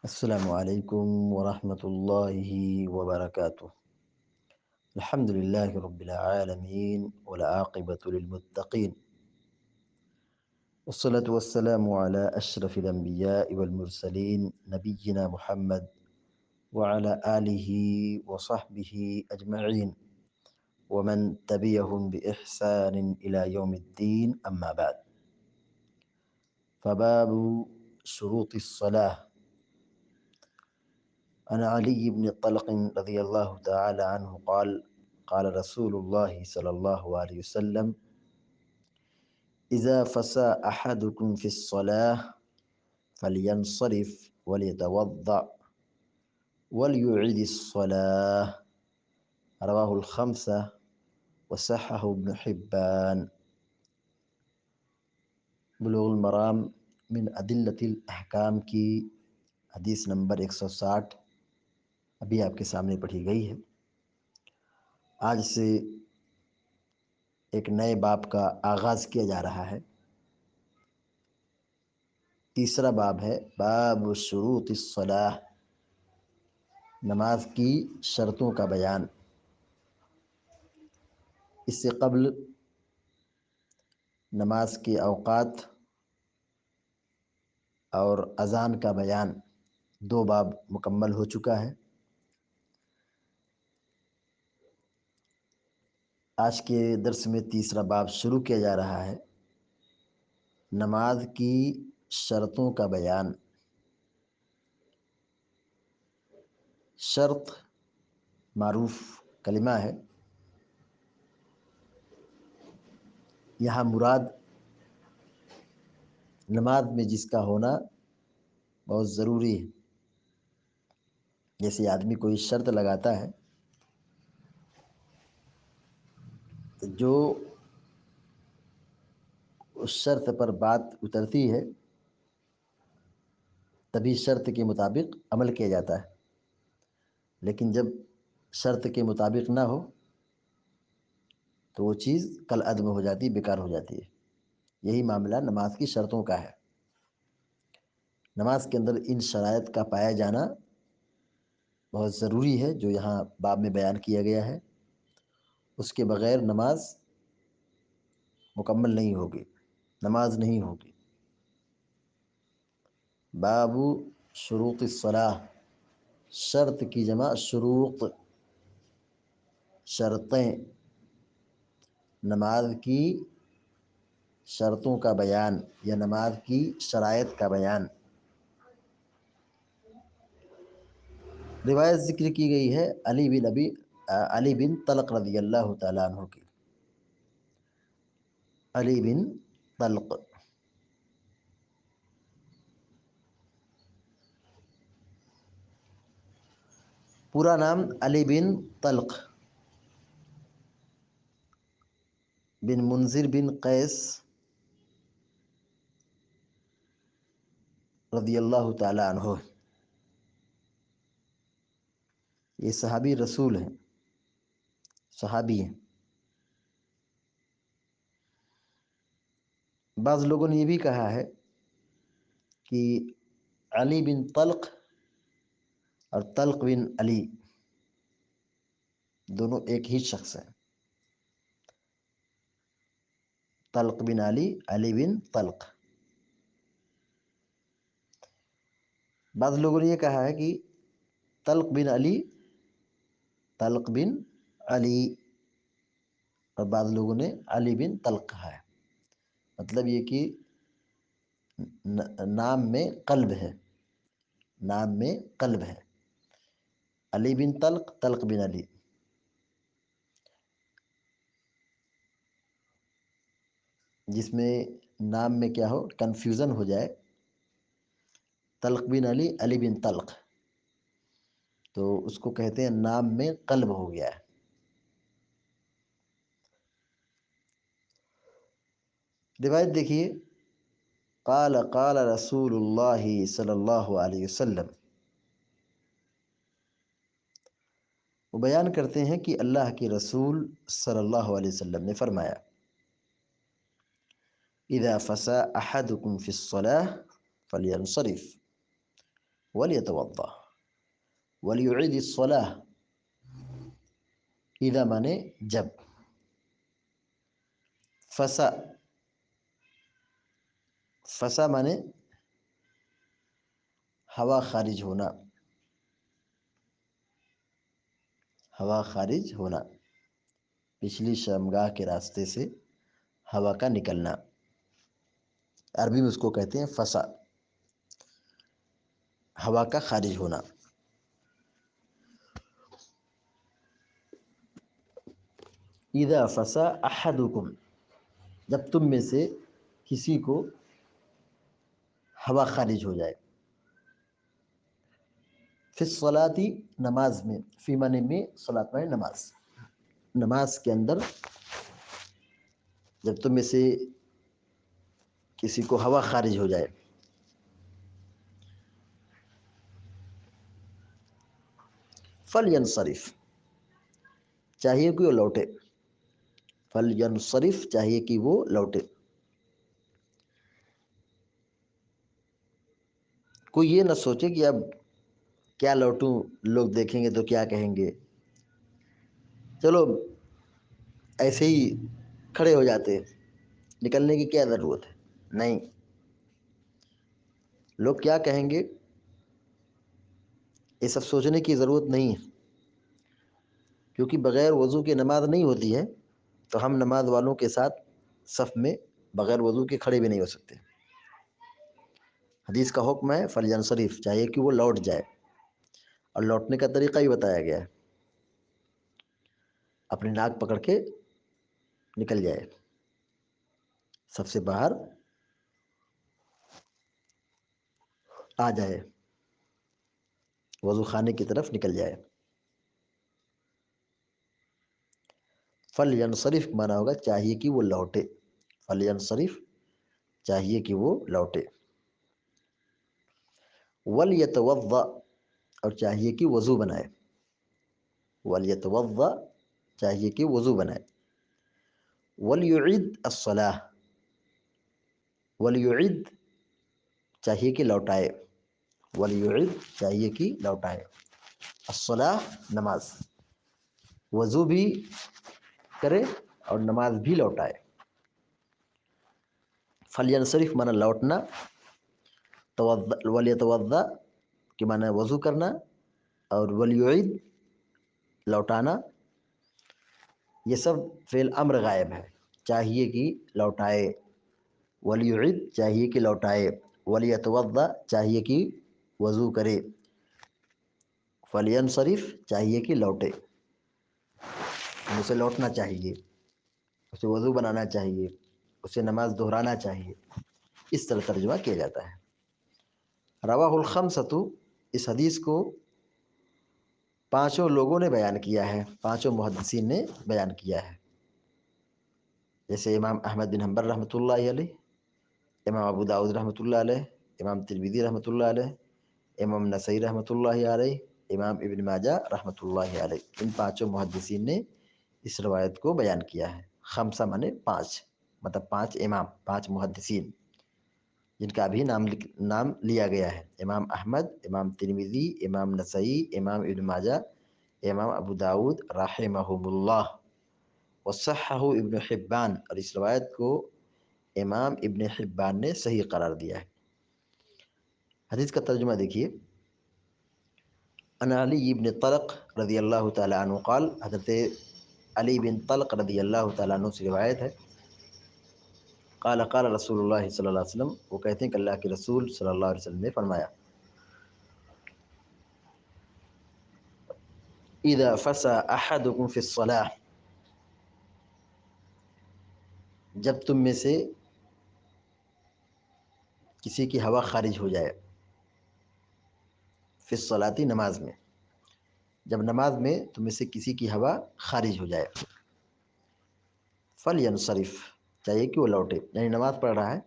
السلام علیکم ورحمۃ اللہ وبرکاتہ۔ الحمد للہ رب العالمین والعاقبۃ للمتقین، والصلاة والسلام علی اشرف الانبیاء والمرسلین نبینا محمد وعلی آلہ وصحبہ اجمعین ومن تبعهم بإحسان إلى يوم الدین، اما بعد، فباب شروط الصلاة۔ عن علي بن طلق رضي الله تعالى عنه قال قال رسول الله صلى الله عليه وسلم: إذا فسى أحدكم في الصلاة فلينصرف وليتوضأ وليعيد الصلاة، رواه الخمسة وصححه ابن حبان۔ بلوغ المرام من ادلۃ الاحکام کی حدیث نمبر 160 ابھی آپ کے سامنے پڑھی گئی ہے۔ آج سے ایک نئے باب کا آغاز کیا جا رہا ہے۔ تیسرا باب ہے باب شروط الصلاۃ، نماز کی شرطوں کا بیان۔ اس سے قبل نماز کے اوقات اور اذان کا بیان 2 باب مکمل ہو چکا ہے۔ آج کے درس میں تیسرا باب شروع کیا جا رہا ہے، نماز کی شرطوں کا بیان۔ شرط معروف کلمہ ہے، یہاں مراد نماز میں جس کا ہونا بہت ضروری ہے۔ جیسے آدمی کوئی شرط لگاتا ہے تو جو اس شرط پر بات اترتی ہے تبھی شرط کے مطابق عمل کیا جاتا ہے، لیکن جب شرط کے مطابق نہ ہو تو وہ چیز کالعدم ہو جاتی، بیکار ہو جاتی ہے۔ یہی معاملہ نماز کی شرطوں کا ہے۔ نماز کے اندر ان شرائط کا پایا جانا بہت ضروری ہے جو یہاں باب میں بیان کیا گیا ہے۔ اس کے بغیر نماز مکمل نہیں ہوگی، نماز نہیں ہوگی۔ باب شروط الصلاۃ، شرط کی جمع شروط، شرطیں، نماز کی شرطوں کا بیان یا نماز کی شرائط کا بیان۔ روایت ذکر کی گئی ہے علی بن طلق رضی اللہ تعالیٰ عنہ کی۔ علی بن طلق پورا نام علی بن طلق بن منذر بن قیس رضی اللہ تعالیٰ عنہ، یہ صحابی رسول ہیں، صحابی ہیں۔ بعض لوگوں نے یہ بھی کہا ہے کہ علی بن طلق اور طلق بن علی دونوں ایک ہی شخص ہیں۔ طلق بن علی، علی بن طلق۔ بعض لوگوں نے یہ کہا ہے کہ طلق بن علی، طلق بن علی، اور بعض لوگوں نے علی بن طلق کہا ہے۔ مطلب یہ کہ نام میں قلب ہے، نام میں قلب ہے۔ علی بن طلق، طلق بن علی۔ جس میں نام میں کیا ہو، کنفیوژن ہو جائے، طلق بن علی، علی بن طلق، تو اس کو کہتے ہیں نام میں قلب ہو گیا ہے۔ روایت دیکھیے، قال قال رسول اللہ صلی اللہ علیہ وسلم، وہ بیان کرتے ہیں کہ اللہ کے رسول صلی اللہ علیہ وسلم نے فرمایا: اذا فسى احدكم في الصلاة فلينصرف، ولیتوضا ولیعید الصلاح، اذا مانے جب، فسا، فسا مانے ہوا خارج ہونا، ہوا خارج ہونا، پچھلی شرمگاہ کے راستے سے ہوا کا نکلنا، عربی میں اس کو کہتے ہیں فسا، ہوا کا خارج ہونا۔ اذا فسا احدکم، جب تم میں سے کسی کو ہوا خارج ہو جائے، فی الصلاۃ، نماز میں، فی معنی میں، صلاۃ معنی نماز، نماز کے اندر جب تم میں سے کسی کو ہوا خارج ہو جائے، فلینصرف، چاہیے کہ وہ لوٹے، فلینصرف، چاہیے کہ وہ لوٹے۔ کوئی یہ نہ سوچے کہ اب کیا لوٹوں، لوگ دیکھیں گے تو کیا کہیں گے، چلو ایسے ہی کھڑے ہو جاتے، نکلنے کی کیا ضرورت ہے، نہیں، لوگ کیا کہیں گے یہ سب سوچنے کی ضرورت نہیں ہے، کیونکہ بغیر وضو کے نماز نہیں ہوتی ہے، تو ہم نماز والوں کے ساتھ صف میں بغیر وضو کے کھڑے بھی نہیں ہو سکتے۔ حدیث کا حکم ہے فلینصرف، چاہیے کہ وہ لوٹ جائے، اور لوٹنے کا طریقہ بھی بتایا گیا ہے، اپنی ناک پکڑ کے نکل جائے، سب سے باہر آ جائے، وضو خانے کی طرف نکل جائے۔ فلینصرف مانا ہوگا چاہیے کہ وہ لوٹے، فلینصرف، چاہیے کہ وہ لوٹے۔ ولیتوضا، اور چاہیے کہ وضو بنائے، ولیتوضا، چاہیے کہ وضو بنائے۔ ولیعد الصلاح، ولیعد، چاہیے کہ لوٹائے، ولیعد، چاہیے کہ لوٹائے، الصلاح، نماز، وضو بھی کرے اور نماز بھی لوٹائے۔ فلینصرف مانا لوٹنا، ولیتوضا کہ مانا وضو کرنا، اور ولیعد لوٹانا، یہ سب فعل امر غائب ہے، چاہیے کہ لوٹائے، ولیعد، چاہیے کہ لوٹائے، ولیتوضا، چاہیے کہ وضو کرے، فلینصرف، چاہیے کہ لوٹے، اسے لوٹنا چاہیے، اسے وضو بنانا چاہیے، اسے نماز دہرانا چاہیے، اس طرح ترجمہ کیا جاتا ہے۔ رواہ الخمسۃ، اس حدیث کو پانچوں لوگوں نے بیان کیا ہے، پانچوں محدثین نے بیان کیا ہے، جیسے امام احمد بن حنبل رحمۃ اللہ علیہ، امام ابو داؤد رحمۃ اللہ علیہ، امام ترمذی رحمۃ اللہ علیہ، امام نسائی رحمۃ اللہ علیہ، امام ابن ماجہ رحمۃ اللہ علیہ، ان پانچوں محدثین نے اس روایت کو بیان کیا ہے۔ خمسہ مانے پانچ، مطلب پانچ امام، پانچ محدثین، جن کا ابھی نام لیا گیا ہے، امام احمد، امام ترمذی، امام نسائی، امام ابن ماجہ، امام ابو داؤد رحمہم اللہ، وصححہ ابن حبان، اور اس روایت کو امام ابن حبان نے صحیح قرار دیا ہے۔ حدیث کا ترجمہ دیکھیے، ان علی بن طلق رضی اللہ تعالیٰ عنہ قال، حضرت علی بن طلق رضی اللہ تعالیٰ عنہ سے روایت ہے، قال قال رسول اللہ صلی اللہ علیہ وسلم، وہ کہتے ہیں کہ اللہ کے رسول صلی اللہ علیہ وسلم نے فرمایا، اذا فسى احدكم في الصلاة، جب تم میں سے کسی کی ہوا خارج ہو جائے، فی الصلاۃ، نماز میں، جب نماز میں تم میں سے کسی کی ہوا خارج ہو جائے، فلینصرف، چاہیے کہ وہ لوٹے، یعنی نماز پڑھ رہا ہے،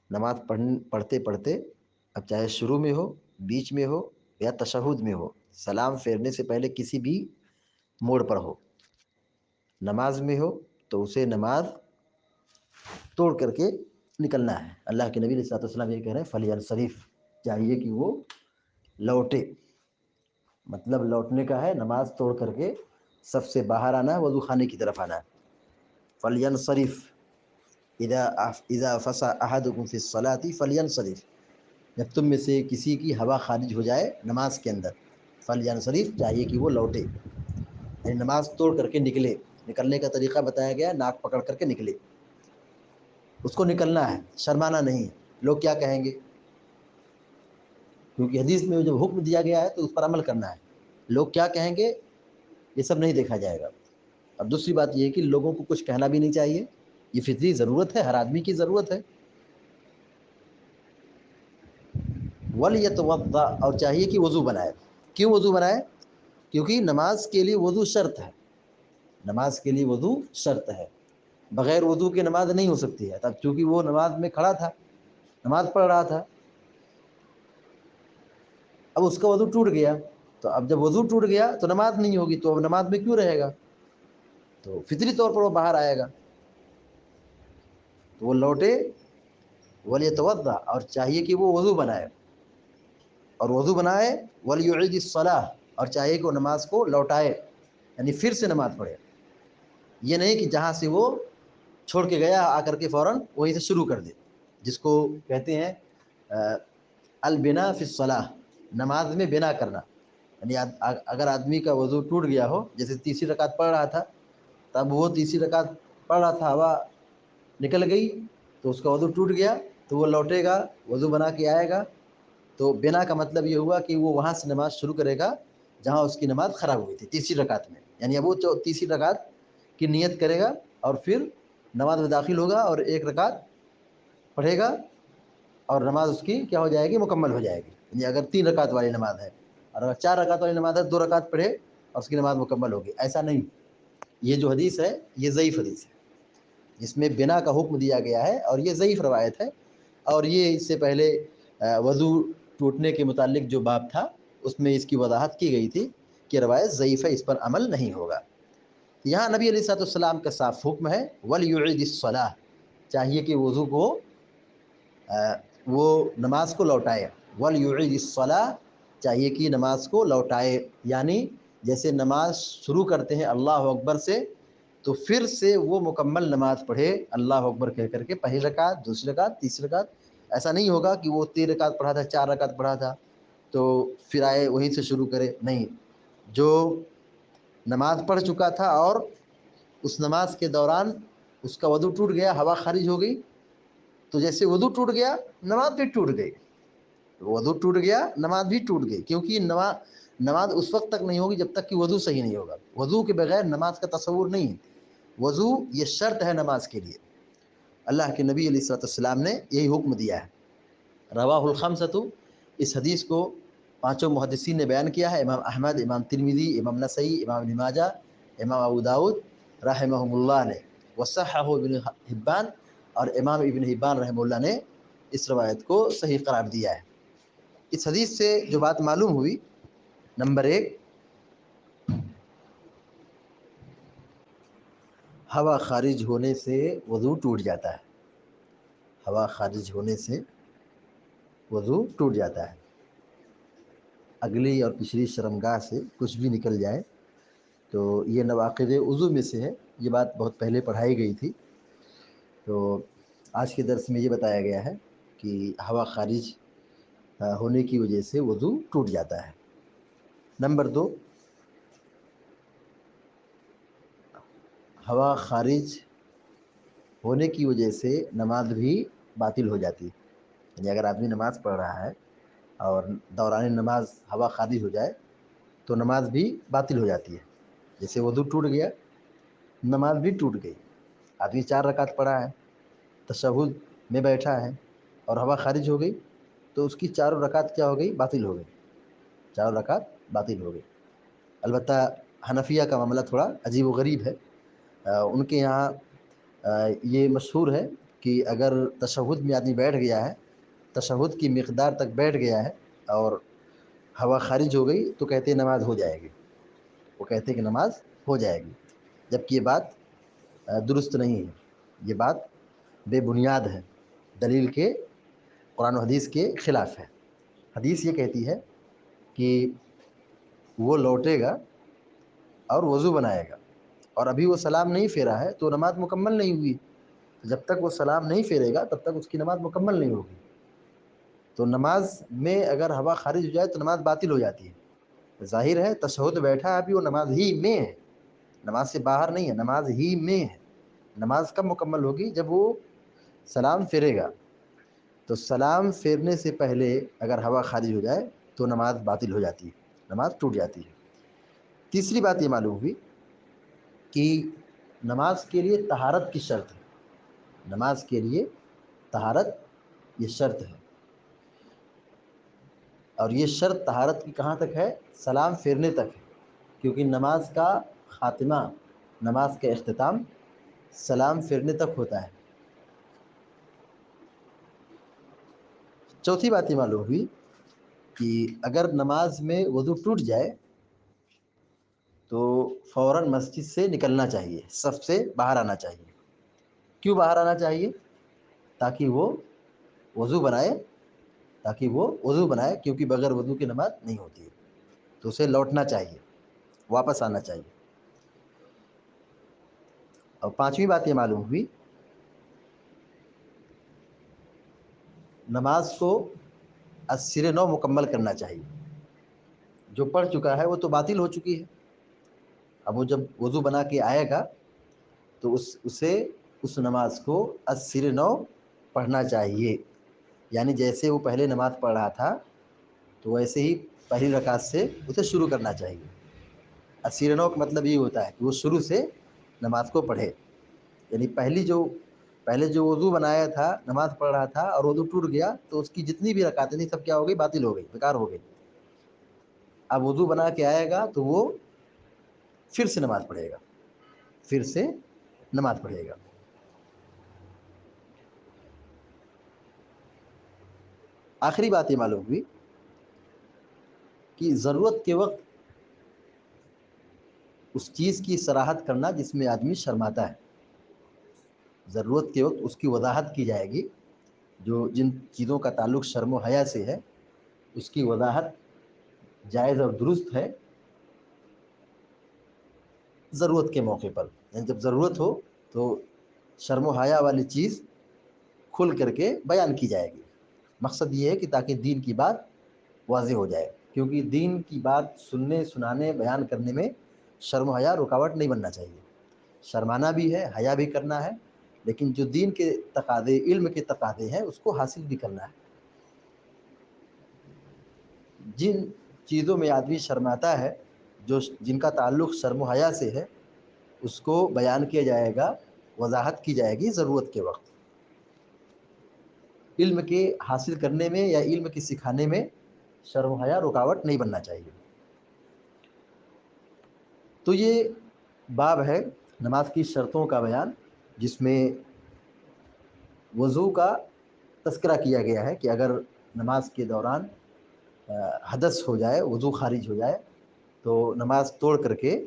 نماز پڑھتے پڑھتے، اب چاہے شروع میں ہو، بیچ میں ہو، یا تشہد میں ہو، سلام پھیرنے سے پہلے کسی بھی موڑ پر ہو، نماز میں ہو، تو اسے نماز توڑ کر کے نکلنا ہے۔ اللہ کے نبی علیہ الصلوۃ والسلام یہ کہہ رہے ہیں فلینصرف، چاہیے کہ وہ لوٹے مطلب لوٹنے کا ہے، نماز توڑ کر کے صف سے باہر آنا ہے، وضو خانے کی طرف آنا ہے. فلینصرف اذا فسع احدکم فی الصلاۃ فلینصرف، جب تم میں سے کسی کی ہوا خارج ہو جائے نماز کے اندر، فلینصرف چاہیے کہ وہ لوٹے، یعنی نماز توڑ کر کے نکلے. نکلنے کا طریقہ بتایا گیا، ناک پکڑ کر کے نکلے، اس کو نکلنا ہے، شرمانا نہیں. لوگ کیا کہیں گے؟ کیونکہ حدیث میں جب حکم دیا گیا ہے تو اس پر عمل کرنا ہے. لوگ کیا کہیں گے یہ سب نہیں دیکھا جائے گا. اب دوسری بات یہ ہے کہ لوگوں کو کچھ کہنا بھی نہیں چاہیے، یہ فطری ضرورت ہے، ہر آدمی کی ضرورت ہے. ولیتوضا، اور چاہیے کہ وضو بنائے. کیوں وضو بنائے؟ کیونکہ نماز کے لیے وضو شرط ہے. نماز کے لیے وضو شرط ہے، بغیر وضو کے نماز نہیں ہو سکتی ہے. تب چونکہ وہ نماز میں کھڑا تھا، نماز پڑھ رہا تھا، اب اس کا وضو ٹوٹ گیا، تو اب جب وضو ٹوٹ گیا تو نماز نہیں ہوگی، تو اب نماز میں کیوں رہے گا؟ تو فطری طور پر وہ باہر آئے گا. تو وہ لوٹے، ولیتوضا، اور چاہیے کہ وہ وضو بنائے، اور وضو بنائے، ولیعید الصلاۃ، اور چاہیے کہ وہ نماز کو لوٹائے، یعنی پھر سے نماز پڑھے. یہ نہیں کہ جہاں سے وہ چھوڑ کے گیا آ کر کے فوراً وہیں سے شروع کر دے، جس کو کہتے ہیں البنا فی الصلاۃ، نماز میں بنا کرنا. یعنی اگر آدمی کا وضو ٹوٹ گیا ہو، جیسے تیسری رکعت پڑھ رہا تھا، تب وہ تیسری رکعت پڑھ رہا تھا، ہوا نکل گئی تو اس کا وضو ٹوٹ گیا، تو وہ لوٹے گا، وضو بنا کے آئے گا. تو بنا کا مطلب یہ ہوا کہ وہ وہاں سے نماز شروع کرے گا جہاں اس کی نماز خراب ہوئی تھی، تیسری رکعت میں. یعنی اب وہ تیسری رکعت کی نیت کرے گا اور پھر نماز میں داخل ہوگا اور ایک رکعت پڑھے گا، اور نماز اس کی کیا ہو جائے گی؟ مکمل ہو جائے گی. یعنی اگر 3 رکعت والی نماز ہے، اور اگر 4 رکعت والی نماز ہے، 2 رکعت پڑھے اور اس کی نماز مکمل ہوگی، ایسا نہیں. یہ جو حدیث ہے یہ ضعیف حدیث ہے، جس میں بنا کا حکم دیا گیا ہے، اور یہ ضعیف روایت ہے. اور یہ اس سے پہلے وضو ٹوٹنے کے متعلق جو باب تھا اس میں اس کی وضاحت کی گئی تھی کہ روایت ضعیف ہے، اس پر عمل نہیں ہوگا. یہاں نبی علیہ الصلوۃ والسلام کا صاف حکم ہے، ولیعید الصلاۃ، چاہیے کہ وضو کو وہ نماز کو لوٹائے. ولیعید الصلاۃ، چاہیے کہ نماز کو لوٹائے. یعنی جیسے نماز شروع کرتے ہیں اللہ اکبر سے، تو پھر سے وہ مکمل نماز پڑھے اللہ اکبر کہہ کر کے، پہلی رکعت، دوسری رکعت، تیسری رکعت. ایسا نہیں ہوگا کہ وہ 3 رکعت پڑھا تھا، 4 رکعت پڑھا تھا تو پھر آئے وہیں سے شروع کرے. نہیں، جو نماز پڑھ چکا تھا اور اس نماز کے دوران اس کا وضو ٹوٹ گیا، ہوا خارج ہو گئی، تو جیسے وضو ٹوٹ گیا نماز بھی ٹوٹ گئی. وضو ٹوٹ گیا نماز بھی ٹوٹ گئی، کیونکہ نماز اس وقت تک نہیں ہوگی جب تک کہ وضو صحیح نہیں ہوگا. وضو کے بغیر نماز کا تصور نہیں. وضو یہ شرط ہے نماز کے لیے. اللہ کے نبی علیہ الصلوۃ والسلام نے یہی حکم دیا ہے. رواہ الخمسۃ، اس حدیث کو 5 محدثین نے بیان کیا ہے، امام احمد، امام ترمذی، امام نسائی، امام ابن ماجہ، امام ابو داؤد رحمہم اللہ نے، وصححہ ابن حبان، اور امام ابن حبان رحمہ اللہ نے اس روایت کو صحیح قرار دیا ہے. اس حدیث سے جو بات معلوم ہوئی، نمبر 1، ہوا خارج ہونے سے وضو ٹوٹ جاتا ہے. ہوا خارج ہونے سے وضو ٹوٹ جاتا ہے. اگلی اور پچھلی شرمگاہ سے کچھ بھی نکل جائے تو یہ نواقض وضو میں سے ہے. یہ بات بہت پہلے پڑھائی گئی تھی. تو آج کے درس میں یہ بتایا گیا ہے کہ ہوا خارج ہونے کی وجہ سے وضو ٹوٹ جاتا ہے. نمبر 2، ہوا خارج ہونے کی وجہ سے نماز بھی باطل ہو جاتی ہے. یعنی اگر آدمی نماز پڑھ رہا ہے اور دوران نماز ہوا خارج ہو جائے تو نماز بھی باطل ہو جاتی ہے. جیسے وضو ٹوٹ گیا، نماز بھی ٹوٹ گئی. آدمی 4 رکعت پڑھا ہے، تشہد میں بیٹھا ہے، اور ہوا خارج ہو گئی تو اس کی 4 رکعت کیا ہو گئی؟ باطل ہو گئی. 4 رکعت باطل ہو گئی. البتہ حنفیہ کا معاملہ تھوڑا عجیب و غریب ہے. ان کے یہاں یہ مشہور ہے کہ اگر تشہد میں آدمی بیٹھ گیا ہے، تشہد کی مقدار تک بیٹھ گیا ہے اور ہوا خارج ہو گئی تو کہتے ہیں نماز ہو جائے گی. وہ کہتے ہیں کہ نماز ہو جائے گی، جبکہ یہ بات درست نہیں ہے. یہ بات بے بنیاد ہے، دلیل کے، قرآن و حدیث کے خلاف ہے. حدیث یہ کہتی ہے کہ وہ لوٹے گا اور وضو بنائے گا، اور ابھی وہ سلام نہیں پھیرا ہے تو نماز مکمل نہیں ہوئی. جب تک وہ سلام نہیں پھیرے گا تب تک اس کی نماز مکمل نہیں ہوگی. تو نماز میں اگر ہوا خارج ہو جائے تو نماز باطل ہو جاتی ہے. ظاہر ہے تشہد بیٹھا ہے ابھی وہ نماز ہی میں ہے، نماز سے باہر نہیں ہے، نماز ہی میں ہے. نماز کب مکمل ہوگی؟ جب وہ سلام پھیرے گا. تو سلام پھیرنے سے پہلے اگر ہوا خارج ہو جائے تو نماز باطل ہو جاتی ہے، نماز ٹوٹ جاتی ہے. تیسری بات یہ معلوم ہوئی کہ نماز کے لیے طہارت کی شرط ہے. نماز کے لیے طہارت یہ شرط ہے، اور یہ شرط طہارت کی کہاں تک ہے؟ سلام پھیرنے تک ہے، کیونکہ نماز کا خاتمہ، نماز کا اختتام سلام پھیرنے تک ہوتا ہے. چوتھی بات یہ معلوم ہوئی کہ اگر نماز میں وضو ٹوٹ جائے تو فوراً مسجد سے نکلنا چاہیے، صف سے باہر آنا چاہیے. کیوں باہر آنا چاہیے؟ تاکہ وہ وضو بنائے، کیونکہ بغیر وضو کی نماز نہیں ہوتی ہے. تو اسے لوٹنا چاہیے، واپس آنا چاہیے. اور پانچویں بات یہ معلوم ہوئی نماز کو از نو مکمل کرنا چاہیے. جو پڑھ چکا ہے وہ تو باطل ہو چکی ہے. اب وہ جب وضو بنا کے آئے گا تو اسے اس نماز کو از نو پڑھنا چاہیے. یعنی جیسے وہ پہلے نماز پڑھ رہا تھا تو ویسے ہی پہلی رکعت سے اسے شروع کرنا چاہیے. از نو کا مطلب یہ ہوتا ہے کہ وہ شروع سے نماز کو پڑھے. یعنی پہلے جو وضو بنایا تھا، نماز پڑھ رہا تھا اور وضو ٹوٹ گیا تو اس کی جتنی بھی رکعتیں تھیں سب کیا ہو گئی؟ باطل ہو گئی، بیکار ہو گئی. اب وضو بنا کے آئے گا تو وہ پھر سے نماز پڑھے گا، پھر سے نماز پڑھے گا. آخری بات یہ معلوم ہوئی کہ ضرورت کے وقت اس چیز کی صراحت کرنا جس میں آدمی شرماتا ہے. ضرورت کے وقت اس کی وضاحت کی جائے گی. جن چیزوں کا تعلق شرم و حیا سے ہے اس کی وضاحت جائز اور درست ہے ضرورت کے موقع پر. یعنی جب ضرورت ہو تو شرم و حیا والی چیز کھل کر کے بیان کی جائے گی. مقصد یہ ہے کہ تاکہ دین کی بات واضح ہو جائے، کیونکہ دین کی بات سننے، سنانے، بیان کرنے میں شرم و حیا رکاوٹ نہیں بننا چاہیے. شرمانا بھی ہے، حیا بھی کرنا ہے، لیکن جو دین کے تقاضے، علم کے تقاضے ہیں اس کو حاصل بھی کرنا ہے. جن چیزوں میں آدمی شرماتا ہے، جن کا تعلق شرم و حیا سے ہے، اس کو بیان کیا جائے گا، وضاحت کی جائے گی ضرورت کے وقت. علم کے حاصل کرنے میں یا علم کے سکھانے میں شرم و حیا رکاوٹ نہیں بننا چاہیے. تو یہ باب ہے نماز کی شرطوں کا بیان، جس میں وضو کا تذکرہ کیا گیا ہے کہ اگر نماز کے دوران حدث ہو جائے، وضو خارج ہو جائے تو نماز توڑ کر کے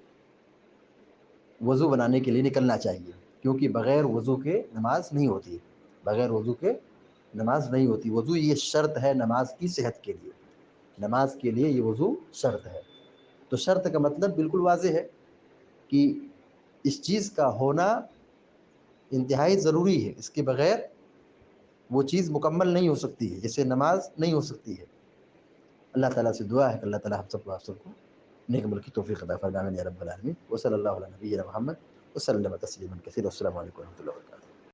وضو بنانے کے لیے نکلنا چاہیے، کیونکہ بغیر وضو کے نماز نہیں ہوتی. بغیر وضو کے نماز نہیں ہوتی. وضو یہ شرط ہے نماز کی صحت کے لیے. نماز کے لیے یہ وضو شرط ہے. تو شرط کا مطلب بالکل واضح ہے کہ اس چیز کا ہونا انتہائی ضروری ہے. اس کے بغیر وہ چیز مکمل نہیں ہو سکتی ہے، جیسے نماز نہیں ہو سکتی ہے. اللہ تعالیٰ سے دعا ہے کہ اللہ تعالیٰ ہم سب کو، آپ سب کو نیک عمل کی توفیق عطا فرمائے یا رب العالمین. وصلی اللہ علی نبینا محمد وسلم تسلیما کثیرا. السلام علیکم و رحمۃ اللہ وبرکاتہ.